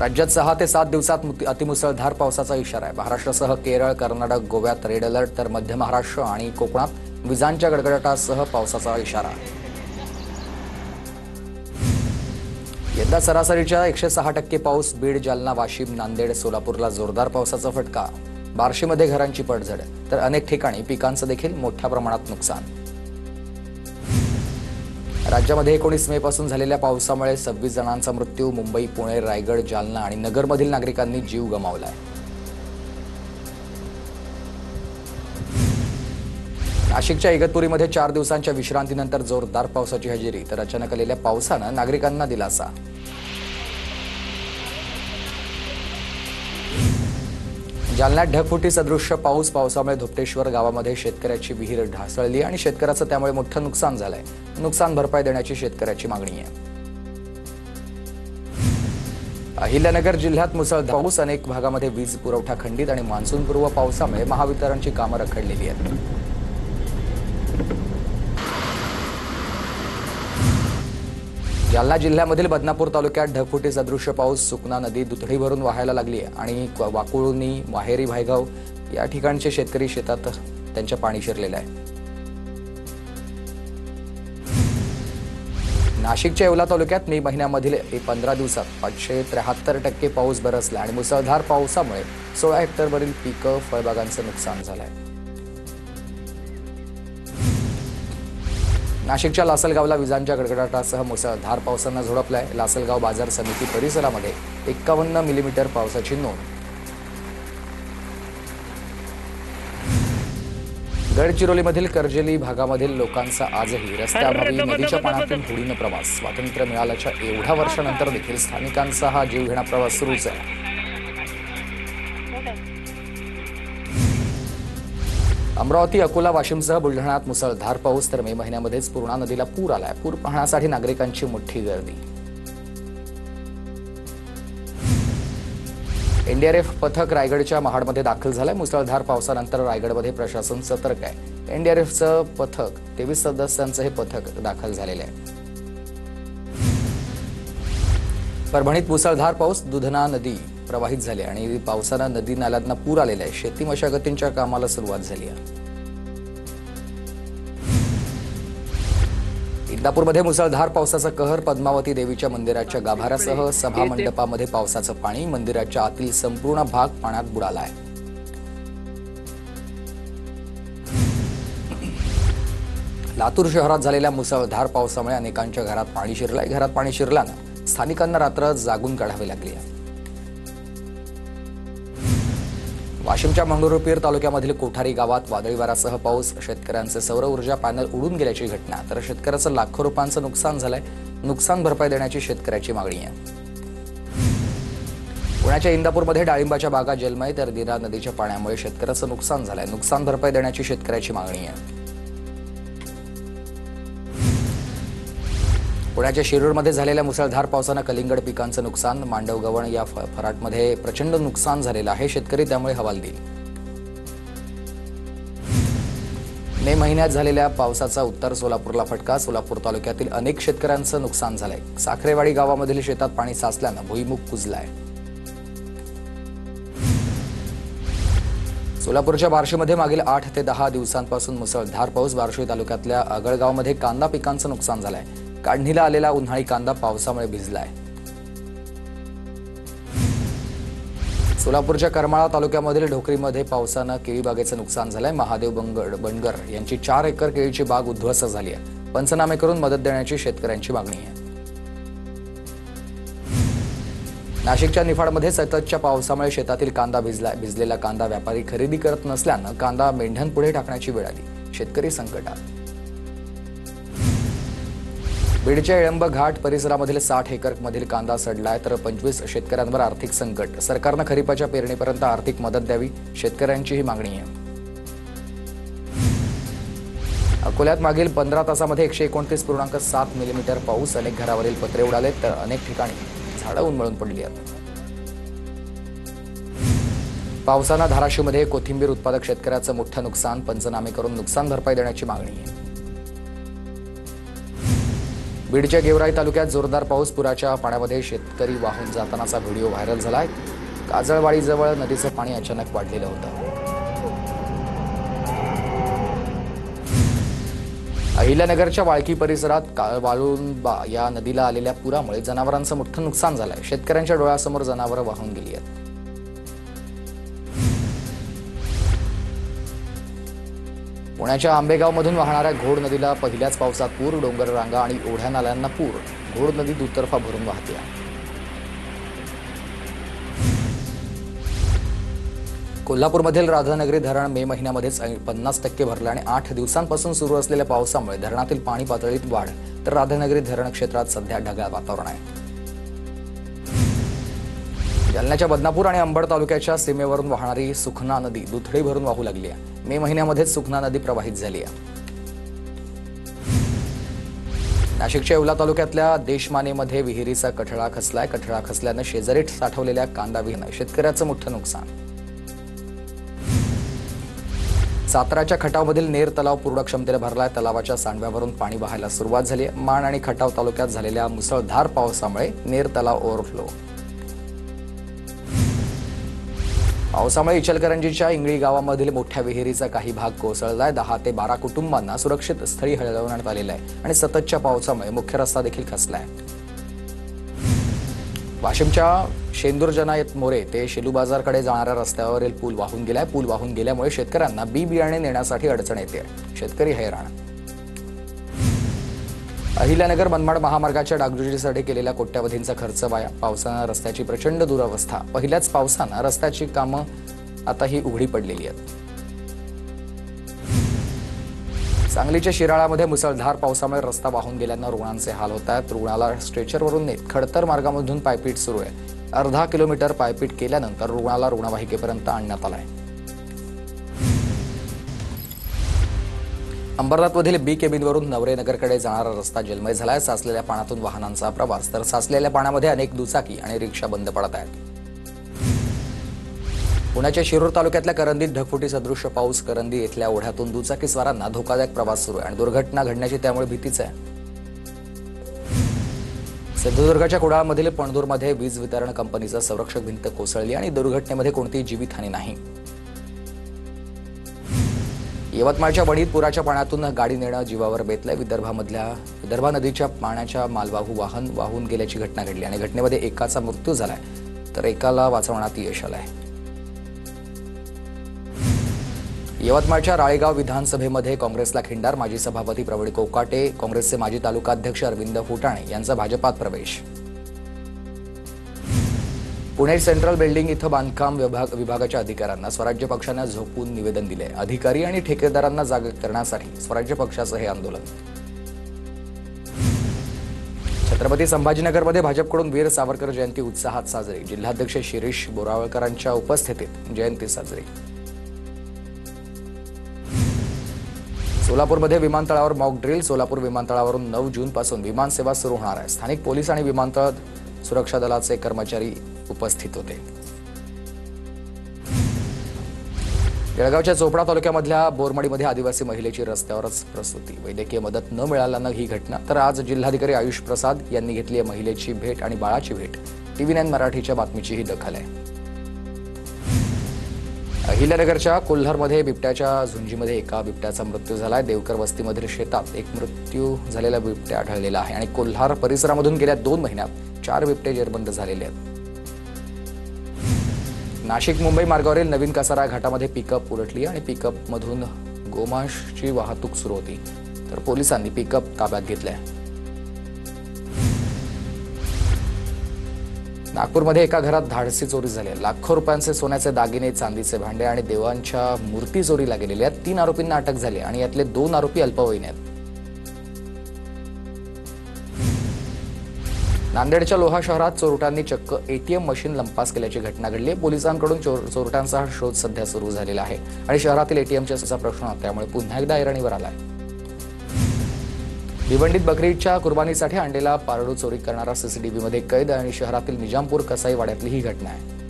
राज्यात 6 ते 7 दिवसात अतिमुसळधार पावसाचा इशारा आहे। महाराष्ट्रासह केरळ, कर्नाटक, गोव्यात रेड अलर्ट, तर मध्य महाराष्ट्र आणि कोकणात विजांच्या गडगडाटासह पावसाचा इशारा। यंदा सरासरीच्या 106% पाऊस। बीड, जालना, वाशिम, नांदेड, सोलापूरला जोरदार पावसाचा फटका। बार्शीमध्ये घरांची पडझड, तर अनेक ठिकाणी पिकांचं देखील मोठ्या प्रमाणात नुकसान। राज्यामध्ये 19 मे पासून झालेल्या पावसामुळे 26 जणांचा मृत्यू। मुंबई, पुणे, रायगड, जालना आणि नगरमधील नागरिकांनी जीव गमावलाय। नाशिकच्या इगतपुरीमध्ये 4 दिवसांच्या विश्रांतीनंतर जोरदार पावसाची हजेरी, तर अचानक आलेल्या पावसानं नागरिकांना दिलासा। जालन्यात ढगफुटी सदृश्य पावसामुळे धोपटेश्वर गावामध्ये शेतकऱ्याची विहीर ढासळली आणि शेतकऱ्याचं त्यामुळे मोठं नुकसान झालंय। नुकसान भरपाई देण्याची शेतकऱ्याची मागणी आहे। अहिल्यानगर जिल्ह्यात मुसळधार पाऊस, अनेक भागामध्ये वीज पुरवठा खंडित आणि मान्सूनपूर्व पावसामुळे महावितरणची कामं रखडलेली आहेत। जालना जिल्ह्यामधील बदनापूर तालुक्यात ढगफुटी सदृश्य पाऊस, सुकना नदी दुथडी भरून वाहायला लागली आहे आणि वाकुळणी, माहेरी, भायगाव या ठिकाणचे शेतकरी शेतात त्यांच्या पाणी शिरलेलं आहे। नाशिकच्या येवला तालुक्यात मे महिन्यामधील 15 दिवसात 573% पाऊस बरसला आणि मुसळधार पावसामुळे 16 हेक्टरवरील पिकं, फळबागांचं नुकसान झालंय। नाशिकच्या लासलगावला विजांच्या गडगडाटासह मुसळधार पावसानं झोडपलाय। लासलगाव बाजार समिती परिसरामध्ये 51 मिलीमीटर पावसाची नोंद। गडचिरोलीमधील कर्जेली भागामधील लोकांचा आजही रस्त्याअभावी नदीच्या पाण्यातून होडीनं प्रवास। स्वातंत्र्य मिळाल्याच्या एवढ्या वर्षानंतर देखील स्थानिकांचा हा जीवघेणा प्रवास सुरूच आहे। अमरावती, अकोला, वाशिमसह बुलढाण्यात मुसळधार पाऊस, तर मे महिन्यामध्येच पूर्णा नदीला पूर आलाय। पूर पाहण्यासाठी नागरिकांची मोठी गर्दी। एनडीआरएफ पथक रायगडच्या महाडमध्ये दाखल झालंय। मुसळधार पावसानंतर रायगडमध्ये प्रशासन सतर्क आहे। एनडीआरएफचं पथक 23 सदस्यांचं हे पथक दाखल झालेलं आहे। परभणीत मुसळधार पाऊस, दुधना नदी प्रवाहित झाली आणि पावसानं नदी नाल्यांना पूर आलेला आहे। शेती मशागतींच्या कामाला सुरुवात झाली आहे। इंदापूरमध्ये मुसळधार पावसाचा कहर, पद्मावती देवीच्या मंदिराच्या गाभाऱ्यासह सभा मंडपामध्ये पावसाचं पाणी। मंदिराच्या आतील संपूर्ण भाग पाण्यात बुडाला आहे। लातूर शहरात झालेल्या मुसळधार पावसामुळे अनेकांच्या घरात पाणी शिरलंय। घरात पाणी शिरल्यानं स्थानिकांना रात्र जागून काढावी लागली आहे। वाशिमच्या मंगरुळपीर तालुक्यामधील कोठारी गावात वादळी वाऱ्यासह पाऊस, शेतकऱ्यांचे सौर ऊर्जा पॅनल उडून गेल्याची घटना, तर शेतकऱ्याचं लाखो रुपयांचं नुकसान झालंय। नुकसान भरपाई देण्याची शेतकऱ्याची मागणी आहे। पुण्याच्या इंदापूरमध्ये डाळिंबाच्या बागा जलमय, तर दिरा नदीच्या पाण्यामुळे शेतकऱ्याचं नुकसान झालंय। नुकसान भरपाई देण्याची शेतकऱ्याची मागणी आहे। पुण्याच्या शिरूरमध्ये झालेल्या मुसळधार पावसानं कलिंगड पिकांचं नुकसान। मांडव, गवण या फराटमध्ये प्रचंड नुकसान झालेलं आहे। शेतकरी त्यामुळे हवालदिल। मे महिन्यात झालेल्या पावसाचा उत्तर सोलापूरला फटका। सोलापूर तालुक्यातील अनेक शेतकऱ्यांचं नुकसान झालंय। साखरेवाडी गावामधील शेतात पाणी साचल्यानं भुईमूग कुजलाय। सोलापूरच्या बार्शीमध्ये मागील 8 ते 10 दिवसांपासून मुसळधार पाऊस। बार्शी तालुक्यातल्या आगळगावमध्ये कांदा पिकांचं नुकसान झालंय। काढणीला आलेला उन्हाळी कांदा पावसामुळे भिजलाय। सोलापूरच्या करमाळा तालुक्यामधील ढोकरीमध्ये पावसानं केळी बागेचं नुकसान झालंय। महादेव बनगर यांची 4 एकर केळीची बाग उद्ध्वस्त झाली आहे। पंचनामे करून मदत देण्याची शेतकऱ्यांची मागणी आहे। नाशिकच्या निफाडमध्ये सततच्या पावसामुळे शेतातील कांदा भिजलेला कांदा व्यापारी खरेदी करत नसल्यानं कांदा मेंढ्यांपुढे टाकण्याची वेळ आली। शेतकरी संकटात। बीडच्या येळंब घाट परिसरामधील 60 एकरमधील कांदा सडलाय, तर 25 शेतकऱ्यांवर आर्थिक संकट। सरकारनं खरीपाच्या पेरणीपर्यंत आर्थिक मदत द्यावी, शेतकऱ्यांची ही मागणी आहे। अकोल्यात मागील 15 तासामध्ये 129.7 मिलीमीटर पाऊस। अनेक घरावरील पत्रे उडाले, तर अनेक ठिकाणी झाडं उन्मळून पडली आहेत। पावसानं धाराशिवमध्ये कोथिंबीर उत्पादक शेतकऱ्याचं मोठं नुकसान। पंचनामे करून नुकसान भरपाई देण्याची मागणी आहे। बीडच्या गेवराई तालुक्यात जोरदार पाऊस, पुराच्या पाण्यामध्ये शेतकरी वाहून जातानाचा व्हिडिओ व्हायरल झालाय। काजळवाडीजवळ नदीचं पाणी अचानक वाढलेलं होतं। अहिल्यानगरच्या वाळकी परिसरात वाळुंबा या नदीला आलेल्या पुरामुळे जनावरांचं मोठं नुकसान झालंय। शेतकऱ्यांच्या डोळ्यासमोर जनावरं वाहून गेली आहेत। पुण्याच्या आंबेगावमधून वाहणाऱ्या घोड नदीला पहिल्याच पावसात पूर, डोंगर रांगा आणि ओढ्या नाल्यांना पूर। घोड नदी दुतर्फा भरून वाहते। कोल्हापूरमधील राधानगरी धरण मे महिन्यामध्येच 50% भरलं आणि 8 दिवसांपासून सुरू असलेल्या पावसामुळे धरणातील पाणी पातळीत वाढ, तर राधानगरी धरण क्षेत्रात सध्या ढगाळ वातावरण आहे। जालन्याच्या बदनापूर आणि अंबड तालुक्याच्या सीमेवरून वाहणारी सुखना नदी दुथडी भरून वाहू लागली आहे। मे महिन्यामध्येच सुखना नदी प्रवाहित झाली आहे। नाशिकच्या येवला तालुक्यातल्या देशमानेमध्ये विहिरीचा कठडा खचलाय। कठडा खचल्यानं शेजारी साठवलेल्या कांदा बियाणं शेतकऱ्याचं मोठं नुकसान। साताराच्या खटावमधील नेर तलाव पूर्ण क्षमतेने भरलाय। तलावाच्या सांडव्यावरून पाणी वाहायला सुरुवात झाली आहे। माण आणि खटाव तालुक्यात झालेल्या मुसळधार पावसामुळे नेर तलाव ओव्हरफ्लो। पावसामुळे इचलकरंजीच्या इंगळी गावामधील मोठ्या विहिरीचा काही भाग कोसळलाय। 10 ते 12 कुटुंबांना सुरक्षित स्थळी हलवण्यात आलेलं आहे आणि सततच्या पावसामुळे मुख्य रस्ता देखील खचलाय। वाशिमच्या शेंदूरजनायत मोरे ते शेलू बाजारकडे जाणाऱ्या रस्त्यावरील पूल वाहून गेलाय। पूल वाहून गेल्यामुळे शेतकऱ्यांना बी बियाणे नेण्यासाठी अडचण येते। शेतकरी हैराण। अहिल्यानगर मनमाड महामार्गाच्या डागडुजीसाठी केलेल्या कोट्यावधींचा खर्च वाया। पावसानं रस्त्याची प्रचंड दुरवस्था। पहिल्याच पावसानं रस्त्याची कामं आताही उघडी पडलेली आहेत। सांगलीच्या शिराळामध्ये मुसळधार पावसामुळे रस्ता वाहून गेल्यानं रुग्णांचे हाल होत आहेत। रुग्णाला स्ट्रेचरवरून नेत खडतर मार्गामधून पायपीट सुरू आहे। अर्धा किलोमीटर पायपीट केल्यानंतर रुग्णाला रुग्णवाहिकेपर्यंत आणण्यात आलाय। अंबरनाथमधील बी केबिनवरून नवरेनगरकडे जाणारा रस्ता जलमय झालाय। साचलेल्या पाण्यातून वाहनांचा प्रवास, तर साचलेल्या पाण्यामध्ये अनेक दुचाकी आणि रिक्षा बंद पडत आहेत। पुण्याच्या शिरूर तालुक्यातल्या करंदीत ढगफुटी सदृश्य पाऊस। करंदी येथल्या ओढ्यातून दुचाकीस्वारांना धोकादायक प्रवास सुरू आहे आणि दुर्घटना घडण्याची त्यामुळे भीतीच आहे। सिंधुदुर्गच्या कुडाळमधील पणदूरमध्ये वीज वितरण कंपनीचं संरक्षक भिंत कोसळली आणि दुर्घटनेमध्ये कोणतीही जीवितहानी नाही। यवतमाळच्या वणीत पुराच्या पाण्यातून गाडी नेणं जीवावर बेतलंय। विदर्भा नदीच्या पाण्याच्या मालवाहू वाहन वाहून गेल्याची घटना घडली आणि घटनेमध्ये एकाचा मृत्यू झालाय, तर एकाला वाचवण्यात यश आलंय। यवतमाळच्या राळेगाव विधानसभेमध्ये काँग्रेसला खिंडार। माजी सभापती प्रवीण कोकाटे, काँग्रेसचे माजी तालुकाध्यक्ष अरविंद फुटाणे यांचा भाजपात प्रवेश। पुणे सेंट्रल बिल्डिंग इथं बांधकाम विभागाच्या अधिकाऱ्यांना स्वराज्य पक्षानं झोपून निवेदन दिले। अधिकारी आणि ठेकेदारांना जाग करण्यासाठी स्वराज्य पक्षाचं हे आंदोलन। छत्रपती संभाजीनगरमध्ये भाजपकडून वीर सावरकर जयंती उत्साहात साजरी। जिल्हाध्यक्ष शिरीष बोरावळकरांच्या उपस्थितीत जयंती साजरी। सोलापूरमध्ये विमानतळावर मॉक ड्रिल। सोलापूर विमानतळावरून 9 जूनपासून विमानसेवा सुरू होणार आहे। स्थानिक पोलीस आणि विमानतळ सुरक्षा दलाचे कर्मचारी उपस्थित होते। जळगावच्या चोपडा तालुक्यामधल्या बोरमडीमध्ये आदिवासी महिलेची रस्त्यावरच प्रसूती। वैद्यकीय मदत न मिळाल्यानं ही घटना। तर आज जिल्हाधिकारी आयुष प्रसाद यांनी घेतली आहे महिलेची भेट आणि बाळाची भेट। TV9 मराठीच्या बातमीची ही दखल आहे। अहिल्यानगरच्या कोल्हारमध्ये बिबट्याच्या झुंजीमध्ये एका बिबट्याचा मृत्यू झालाय। देवकर वस्तीमधील शेतात एक मृत्यू झालेला बिबट्या आढळलेला आहे आणि कोल्हार परिसरामधून गेल्या 2 महिन्यात 4 बिबटे जेरबंद झालेले आहेत। नाशिक मुंबई मार्गावरील नवीन कसारा घाटामध्ये पिकअप उलटली आणि पिकअपमधून गोमांसची वाहतूक सुरू होती, तर पोलिसांनी पिकअप ताब्यात घेतलंय। नागपूरमध्ये एका घरात धाडसी चोरी झाली आहे। लाखो रुपयांचे सोन्याचे दागिने, चांदीचे भांडे आणि देवांच्या मूर्ती चोरीला गेलेल्या आहेत। 3 आरोपींना अटक झाली आणि यातले 2 आरोपी अल्पवयीन आहेत। नांदेडच्या लोहा शहरात चोरट्यांनी चक्क ATM मशीन लंपास केल्याची घटना घडली आहे। पोलिसांकडून चोरट्यांचा शोध सध्या सुरू झालेला आहे आणि शहरातील ATMचा प्रश्न त्यामुळे पुन्हा एकदा ऐरणीवर आलाय। भिवंडीत बकरी ईदच्या कुर्बानीसाठी आणलेला पारडू चोरी करणारा CCTVमध्ये कैद आणि शहरातील निजामपूर कसाईवाड्यातली ही घटना आहे।